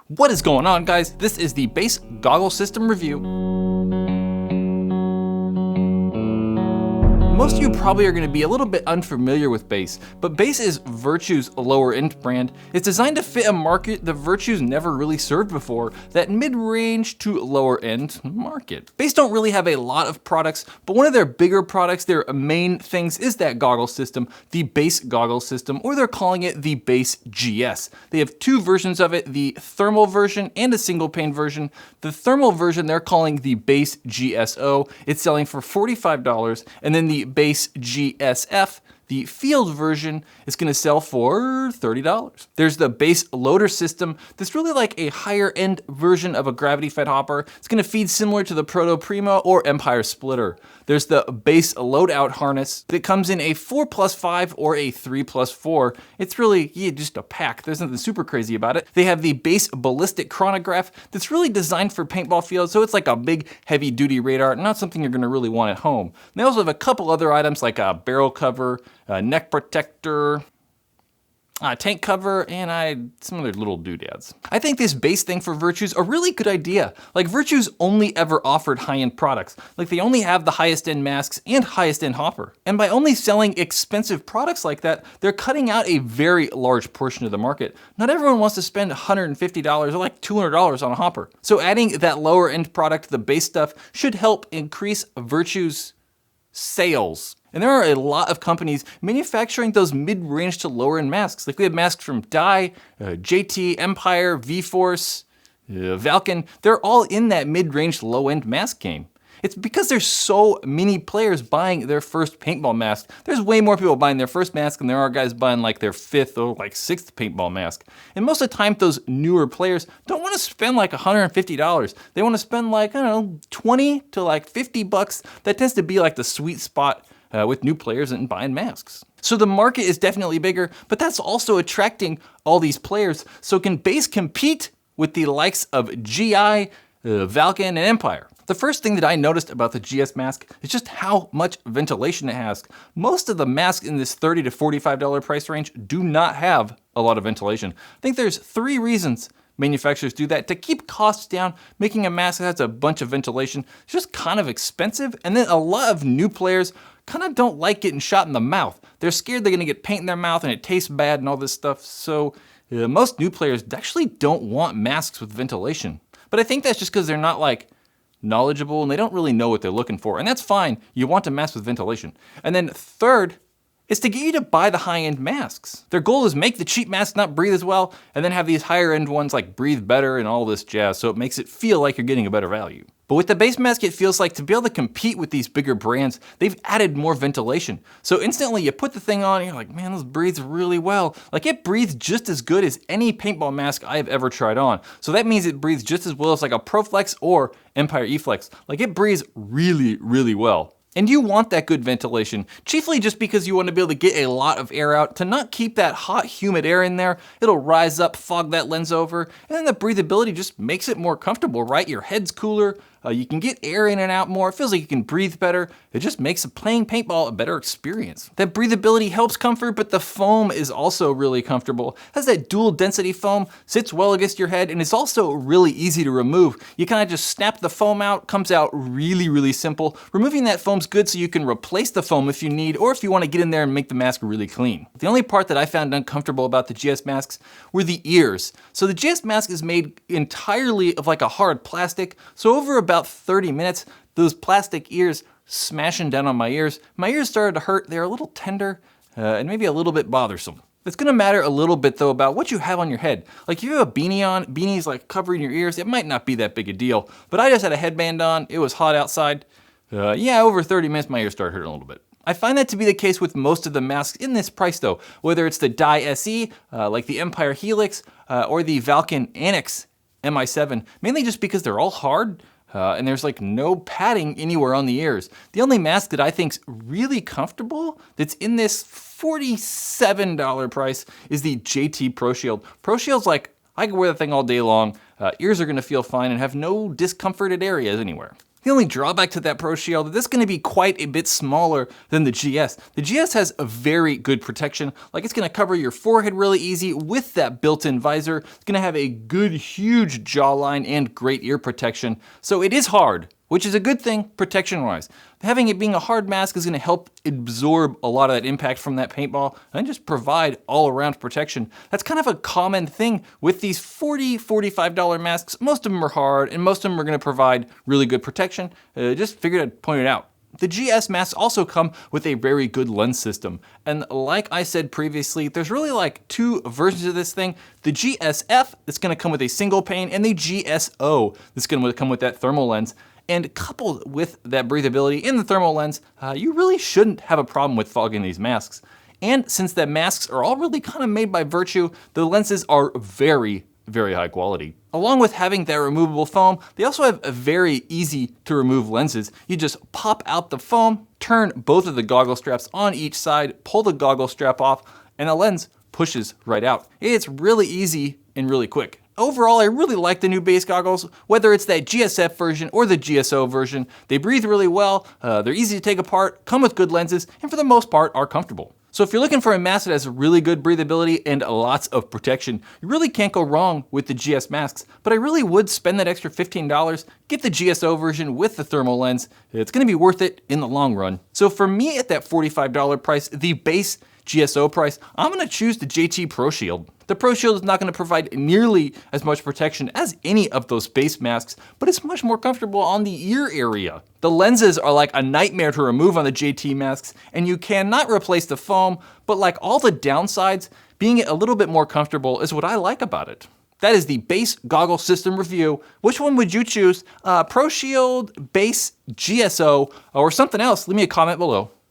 What is going on, guys? This is the base goggle system review. Most of you probably are going to be a little bit unfamiliar with Base, but Base is Virtue's lower end brand. It's designed to fit a market that Virtue's never really served before, that mid-range to lower end market. Base don't really have a lot of products, but one of their bigger products, their main things, is that goggle system, the Base goggle system, or they're calling it the Base GS. They have two versions of it, the thermal version and a single pane version. The thermal version they're calling the Base GSO. It's selling for $45, and then the Base GSF, the field version, is going to sell for $30. There's the Base loader system that's really like a higher end version of a gravity fed hopper. It's going to feed similar to the Proto Primo or Empire Splitter. There's the Base loadout harness that comes in a 4+5 or a 3+4. It's really just a pack. There's nothing super crazy about it. They have the Base ballistic chronograph that's really designed for paintball fields, so it's like a big heavy duty radar, not something you're going to really want at home. And they also have a couple other items like a barrel cover, a neck protector, tank cover, and some other little doodads. I think this Base thing for Virtue's a really good idea. Like, Virtue's only ever offered high-end products. Like, they only have the highest end masks and highest end hopper. And by only selling expensive products like that, they're cutting out a very large portion of the market. Not everyone wants to spend $150 or like $200 on a hopper. So adding that lower end product, the Base stuff, should help increase Virtue's sales. And there are a lot of companies manufacturing those mid-range to lower-end masks. Like, we have masks from Dye, JT, Empire, V-Force, Valken. They're all in that mid-range low-end mask game. It's because there's so many players buying their first paintball mask. There's way more people buying their first mask than there are guys buying like their fifth or like sixth paintball mask. And most of the time, those newer players don't want to spend like $150. They want to spend like, I don't know, 20 to like $50. That tends to be like the sweet spot with new players and buying masks. So the market is definitely bigger, but that's also attracting all these players. So can Base compete with the likes of GI, Valken, and Empire? The first thing that I noticed about the GS mask is just how much ventilation it has. Most of the masks in this $30 to $45 price range do not have a lot of ventilation. I think there's 3 reasons manufacturers do that. To keep costs down, making a mask that has a bunch of ventilation is just kind of expensive, and then a lot of new players kind of don't like getting shot in the mouth. They're scared they're gonna get paint in their mouth and it tastes bad and all this stuff, so most new players actually don't want masks with ventilation. But I think that's just because they're not like knowledgeable and they don't really know what they're looking for, and that's fine. You want a mask with ventilation. And then third, is to get you to buy the high-end masks. Their goal is make the cheap masks not breathe as well, and then have these higher-end ones like breathe better and all this jazz, so it makes it feel like you're getting a better value. But with the Base mask, it feels like to be able to compete with these bigger brands, they've added more ventilation. So instantly you put the thing on and you're like, man, this breathes really well. Like, it breathes just as good as any paintball mask I've ever tried on. So that means it breathes just as well as like a ProFlex or Empire E-Flex. Like, it breathes really, really well. And you want that good ventilation, chiefly just because you want to be able to get a lot of air out, to not keep that hot, humid air in there. It'll rise up, fog that lens over, and then the breathability just makes it more comfortable, right? Your head's cooler, you can get air in and out more, it feels like you can breathe better. It just makes playing paintball a better experience. That breathability helps comfort, but the foam is also really comfortable. It has that dual density foam, sits well against your head, and it's also really easy to remove. You kind of just snap the foam out, comes out really, really simple. Removing that foam's good so you can replace the foam if you need, or if you want to get in there and make the mask really clean. The only part that I found uncomfortable about the GS masks were the ears. So the GS mask is made entirely of like a hard plastic, so over about 30 minutes, those plastic ears smashing down on my ears started to hurt. They're a little tender and maybe a little bit bothersome. It's gonna matter a little bit though about what you have on your head. Like, if you have a beanie on, beanies like covering your ears, it might not be that big a deal. But I just had a headband on, it was hot outside. Over 30 minutes my ears started hurting a little bit. I find that to be the case with most of the masks in this price though, whether it's the Dye SE, like the Empire Helix, or the Valken Annex MI7, mainly just because they're all hard, and there's like no padding anywhere on the ears. The only mask that I think's really comfortable that's in this $47 price is the JT ProShield. ProShield's like, I can wear that thing all day long. Ears are gonna feel fine and have no discomforted areas anywhere. The only drawback to that ProShield is this is going to be quite a bit smaller than the GS. The GS has a very good protection, like it's going to cover your forehead really easy with that built-in visor. It's going to have a good, huge jawline and great ear protection. So it is hard, which is a good thing protection-wise. Having it being a hard mask is going to help absorb a lot of that impact from that paintball and just provide all-around protection. That's kind of a common thing with these $40, $45 masks. Most of them are hard, and most of them are going to provide really good protection. Just figured I'd point it out. The GS masks also come with a very good lens system. And like I said previously, there's really like two versions of this thing. The GSF that's going to come with a single pane, and the GSO that's going to come with that thermal lens. And coupled with that breathability in the thermal lens, you really shouldn't have a problem with fogging these masks. And since the masks are all really kind of made by Virtue, the lenses are very, very high quality. Along with having that removable foam, they also have a very easy to remove lenses. You just pop out the foam, turn both of the goggle straps on each side, pull the goggle strap off, and the lens pushes right out. It's really easy and really quick. Overall, I really like the new base goggles, whether it's that GSF version or the GSO version. They breathe really well, they're easy to take apart, come with good lenses, and for the most part are comfortable. So if you're looking for a mask that has really good breathability and lots of protection, you really can't go wrong with the GS masks, but I really would spend that extra $15, get the GSO version with the thermal lens. It's gonna be worth it in the long run. So for me at that $45 price, the base GSO price, I'm gonna choose the JT ProShield. The ProShield is not gonna provide nearly as much protection as any of those base masks, but it's much more comfortable on the ear area. The lenses are like a nightmare to remove on the JT masks, and you cannot replace the foam, but like all the downsides, being a little bit more comfortable is what I like about it. That is the base goggle system review. Which one would you choose? ProShield, base, GSO, or something else? Leave me a comment below.